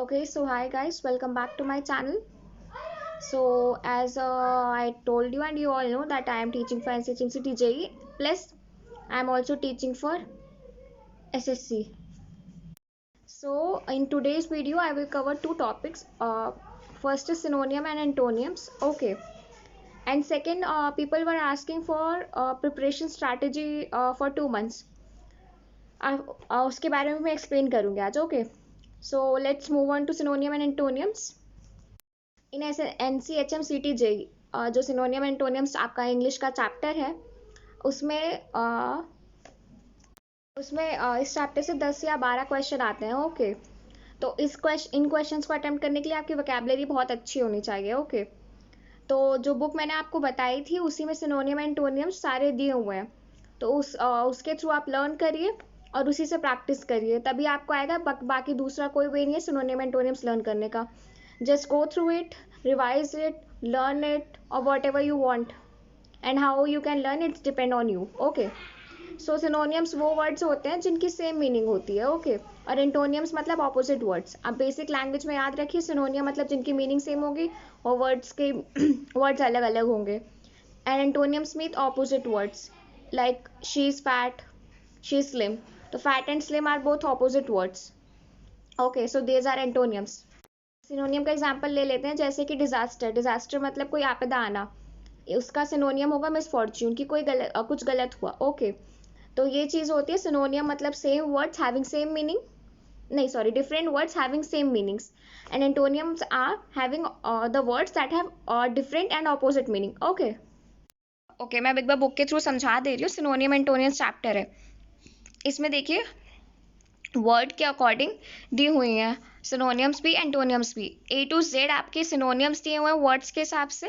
Okay, so hi guys, welcome back to my channel. So as I told you and you all know that I am teaching for NCHMC TJE plus I am also teaching for SSC. So in today's video I will cover two topics. First is synonym and antonyms. Okay. And second, people were asking for preparation strategy for 2 months. उसके बारे में मैं explain करूँगी आज. Okay. So let's move on to synonym and antonyms. In NCHM CTJE जो सिनोनियम एंटोनियम्स आपका English का chapter है उसमें इस चैप्टर से 10 या 12 क्वेश्चन आते हैं. ओके, तो इन क्वेश्चंस को अटेम्प्ट करने के लिए आपकी वोकैबुलरी बहुत अच्छी होनी चाहिए. ओके, तो जो बुक मैंने आपको बताई थी उसी में सिनोनियम एंटोनियम्स सारे दिए हुए हैं, तो उसके थ्रू आप लर्न करिए और उसी से प्रैक्टिस करिए, तभी आपको आएगा. बाकी दूसरा कोई वे नहीं है सिनोनियम एंटोनियम्स लर्न करने का. Just go through it, revise it, learn it, or whatever you want. And how you can learn it depend on you. Okay. So synonyms वो words होते हैं जिनकी same meaning होती है. Okay. और antonyms मतलब opposite words. आप basic language में याद रखिए, synonym मतलब जिनकी meaning same होगी और words के words अलग अलग होंगे. And antonyms mean opposite words. Like she is fat, she is slim. तो fat and slim are both opposite words. Okay. So these are antonyms. सिनोनियम का एग्जांपल ले लेते हैं, जैसे कि डिजास्टर मतलब कोई आपदा आना, उसका सिनोनियम होगा मिसफॉर्च्यून, की कुछ गलत हुआ. ओके, तो ये चीज होती है सिनोनियम मतलब same words having same meaning, नहीं sorry different words having same meanings. And antonyms are having the words that have different and opposite meaning. Okay okay, मैं एक बार बुक के थ्रू समझा दे रही हूँ. सिनोनियम एंटोनियम्स चैप्टर है, इसमें देखिए वर्ड के अकॉर्डिंग दी हुई हैं सिनोनियम्स भी एंटोनियम्स भी. A to Z आपके सिनोनियम्स दिए हुए हैं वर्ड्स के हिसाब से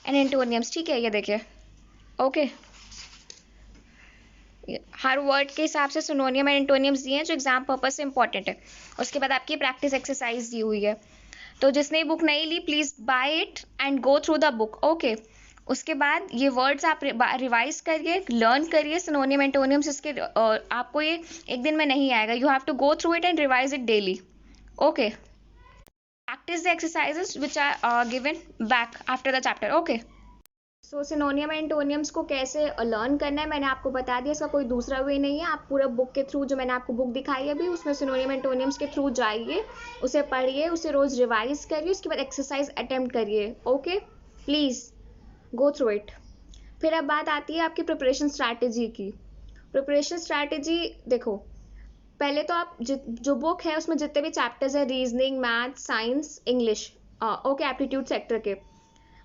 एंड एंटोनियम्स. ठीक है, ये देखिए. ओके, हर वर्ड के हिसाब से सिनोनियम एंड एंटोनियम्स दिए हैं जो एग्जाम पर्पज से इंपॉर्टेंट है. उसके बाद आपकी प्रैक्टिस एक्सरसाइज दी हुई है, तो जिसने बुक नहीं ली please buy it and go through the book. Okay, उसके बाद ये वर्ड्स आप रिवाइज करिए, लर्न करिए सिनोनियम एंटोनियम्स. इसके आपको ये एक दिन में नहीं आएगा. You have to go through it and revise it daily. Okay, practice the exercises which are given back after the chapter. Okay. सो सिनोनियम एंटोनियम्स को कैसे लर्न करना है मैंने आपको बता दिया. इसका कोई दूसरा वे नहीं है. आप पूरा बुक के थ्रू, जो मैंने आपको बुक दिखाई है अभी, उसमें सिनोनियम एंटोनियम्स के थ्रू जाइए, उसे पढ़िए, उसे रोज रिवाइज करिए, उसके बाद एक्सरसाइज अटेम्प्ट करिए. Okay, please go through it. फिर अब बात आती है आपकी प्रिपरेशन स्ट्रैटेजी की. प्रिपरेशन स्ट्रैटेजी देखो, पहले तो आप जो बुक है उसमें जितने भी चैप्टर्स हैं, reasoning, math, science, English, okay, aptitude sector के,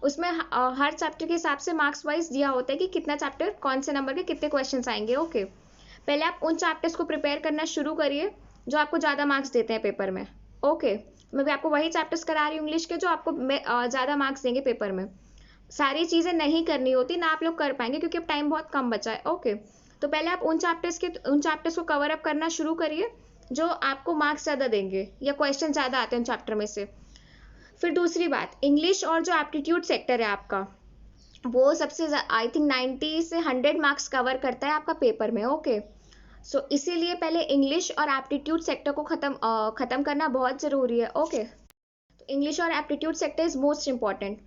उसमें हर चैप्टर के हिसाब से मार्क्स वाइज दिया होता है कि कितना चैप्टर कौन से नंबर के कितने क्वेश्चंस आएंगे. ओके, पहले आप उन चैप्टर्स को प्रिपेयर करना शुरू करिए जो आपको ज़्यादा मार्क्स देते हैं पेपर में. ओके, मैं भी आपको वही चैप्टर्स करा रही हूँ इंग्लिश के जो आपको ज़्यादा मार्क्स देंगे पेपर में. सारी चीज़ें नहीं करनी होती ना, आप लोग कर पाएंगे क्योंकि अब टाइम बहुत कम बचा है. ओके, तो पहले आप उन चैप्टर्स को कवर अप करना शुरू करिए जो आपको मार्क्स ज़्यादा देंगे या क्वेश्चन ज़्यादा आते हैं उन चैप्टर में से. फिर दूसरी बात, इंग्लिश और जो एप्टीट्यूड सेक्टर है आपका, वो सबसे आई थिंक 90 से 100 मार्क्स कवर करता है आपका पेपर में. ओके, सो इसीलिए पहले इंग्लिश और एप्टीट्यूड सेक्टर को ख़त्म करना बहुत ज़रूरी है. ओके, तो इंग्लिश और aptitude sector is most important.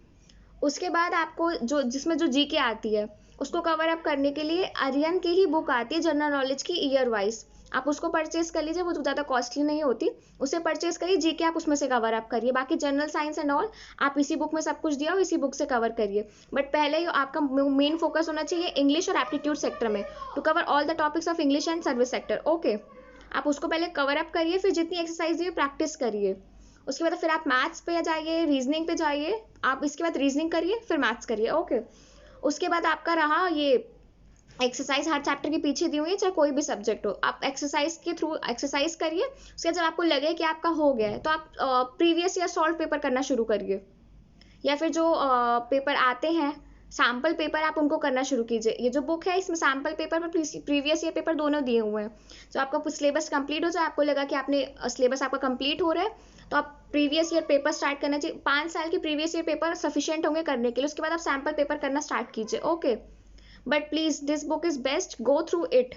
उसके बाद आपको जिसमें जो जीके आती है उसको कवर अप करने के लिए आर्यन की ही बुक आती है जनरल नॉलेज की, ईयर वाइज. आप उसको परचेज कर लीजिए, वो ज़्यादा कॉस्टली नहीं होती. उसे परचेज करिए, जीके आप उसमें से कवर अप करिए. बाकी जनरल साइंस एंड ऑल आप इसी बुक में सब कुछ दिया हो, इसी बुक से कवर करिए. बट पहले ही आपका मेन फोकस होना चाहिए इंग्लिश और एप्टीट्यूड सेक्टर में, to cover all the topics of English and service sector. Okay, आप उसको पहले कवर अप करिए, फिर जितनी एक्सरसाइज दी प्रैक्टिस करिए. उसके बाद फिर आप मैथ्स पे जाइए, रीजनिंग पे जाइए. आप इसके बाद रीजनिंग करिए, फिर मैथ्स करिए. ओके, उसके बाद आपका रहा ये एक्सरसाइज हर चैप्टर के पीछे दी हुई है, चाहे कोई भी सब्जेक्ट हो. आप एक्सरसाइज के थ्रू एक्सरसाइज करिए. उसके बाद जब आपको लगे कि आपका हो गया है तो आप प्रीवियस ईयर सॉल्व पेपर करना शुरू करिए, या फिर जो पेपर आते हैं सैम्पल पेपर आप उनको करना शुरू कीजिए. ये जो बुक है इसमें सैम्पल पेपर पर प्रीवियस ईयर पेपर दोनों दिए हुए हैं. जो आपका सिलेबस कंप्लीट हो जाए, आपको लगा कि आपने सिलेबस आपका कंप्लीट हो रहा है, तो आप प्रीवियस ईयर पेपर स्टार्ट करना चाहिए. 5 साल के प्रीवियस ईयर पेपर सफिशिएंट होंगे करने के लिए. उसके बाद आप सैम्पल पेपर करना स्टार्ट कीजिए. Okay, but please this book is best, go through it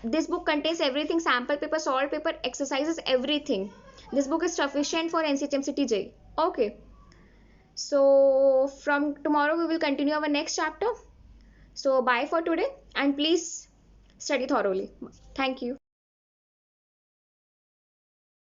This book contains everything: sample paper, solved paper, exercises, everything. This book is sufficient for NCT Okay. So from tomorrow we will continue our next chapter. So bye for today, and please study thoroughly. Thank you.